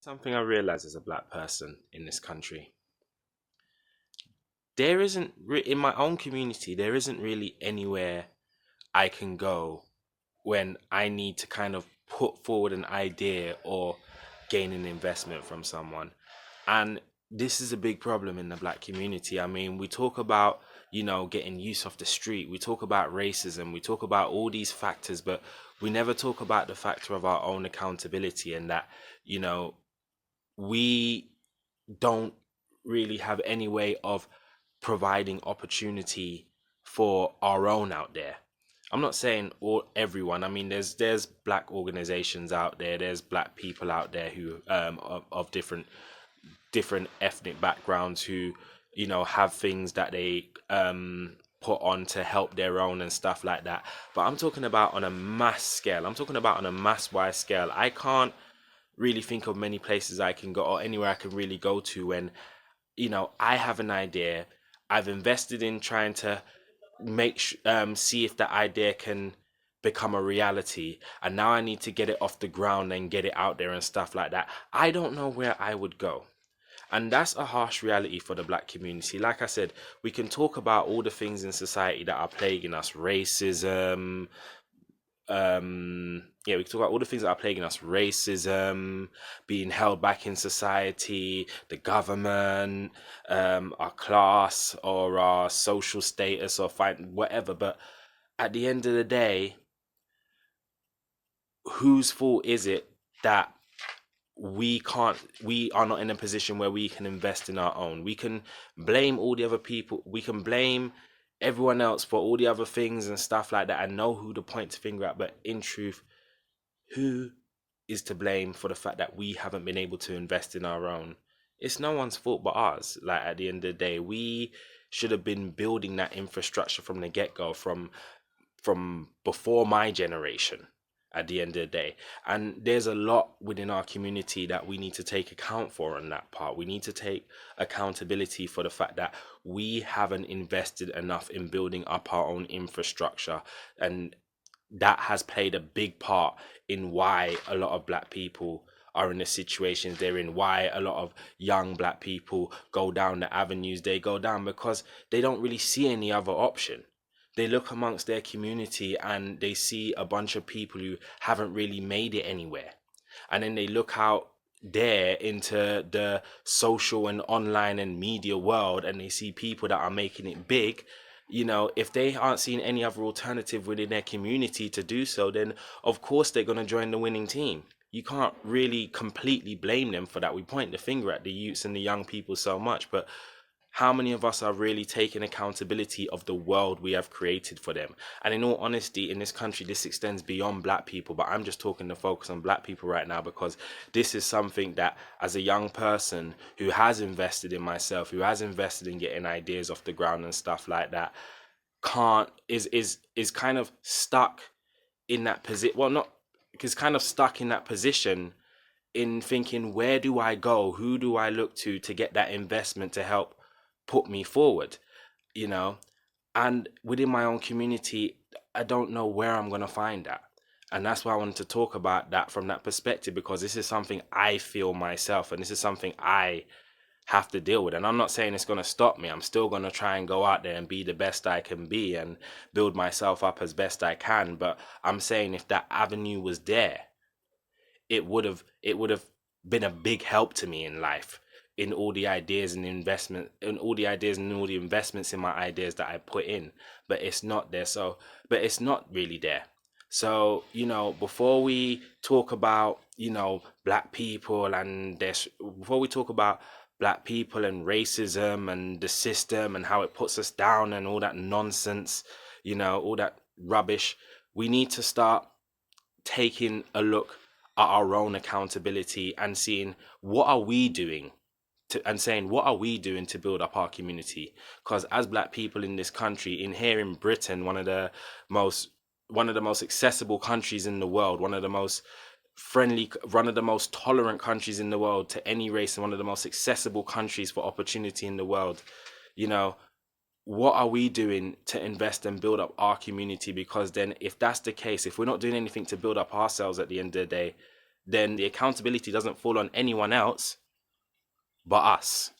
Something I realize as a black person in this country, there isn't in my own community, there isn't really anywhere I can go when I need to kind of put forward an idea or gain an investment from someone. And this is a big problem in the black community. I mean, we talk about, getting use off the street. We talk about racism. We talk about all these factors, but we never talk about the factor of our own accountability and that, you know, we don't really have any way of providing opportunity for our own out there. I'm not saying all everyone. I mean, there's black organizations out there. There's black people out there who of different ethnic backgrounds who have things that they put on to help their own and stuff like that. But I'm talking about on a mass scale. I'm talking about on a mass wide scale. I can't really think of many places I can go or anywhere I can really go to when I have an idea. I've invested in trying to see if the idea can become a reality, and now I need to get it off the ground and get it out there and stuff like that. I don't know where I would go. And that's a harsh reality for the black community. Like I said, we can talk about all the things in society that are plaguing us: racism, we can talk about all the things that are plaguing us: racism, being held back in society, the government, our class or our social status or whatever. But at the end of the day, whose fault is it that we are not in a position where we can invest in our own? We can blame all the other people, we can blame everyone else for all the other things and stuff like that, and know who to point to finger at. But in truth, who is to blame for the fact that we haven't been able to invest in our own? It's no one's fault but ours. Like, at the end of the day, we should have been building that infrastructure from the get-go, from before my generation, at the end of the day. And there's a lot within our community that we need to take account for on that part. We need to take accountability for the fact that we haven't invested enough in building up our own infrastructure, and that has played a big part in why a lot of black people are in the situations they're in, why a lot of young black people go down the avenues they go down, because they don't really see any other option. They look amongst their community and they see a bunch of people who haven't really made it anywhere. And then they look out there into the social and online and media world and they see people that are making it big. If they aren't seeing any other alternative within their community to do so, then of course they're going to join the winning team. You can't really completely blame them for that. We point the finger at the youths and the young people so much, but how many of us are really taking accountability of the world we have created for them? And in all honesty, in this country, this extends beyond black people, but I'm just talking to focus on black people right now, because this is something that, as a young person who has invested in myself, who has invested in getting ideas off the ground and stuff like that, can't is kind of stuck in that position. Well, not is kind of stuck in that position, in thinking, where do I go? Who do I look to get that investment to help put me forward? you know and within my own community, I don't know where I'm going to find that. And that's why I wanted to talk about that from that perspective, because this is something I feel myself, and this is something I have to deal with. And I'm not saying it's going to stop me. I'm still going to try and go out there and be the best I can be and build myself up as best I can. But I'm saying, if that avenue was there, it would have been a big help to me in life, in all the ideas and investment, in all the ideas and all the investments in my ideas that I put in. But it's not there. But it's not really there. So, before we talk about, black people and this, before we talk about black people and racism and the system and how it puts us down and all that nonsense, all that rubbish, we need to start taking a look at our own accountability and seeing what are we doing and saying, what are we doing to build up our community? Because as black people in this country, in here in Britain, most one of the most accessible countries in the world, one of the most friendly, one of the most tolerant countries in the world to any race, and one of the most accessible countries for opportunity in the world, you know what are we doing to invest and build up our community? Because then, if that's the case, if we're not doing anything to build up ourselves at the end of the day, then the accountability doesn't fall on anyone else but us.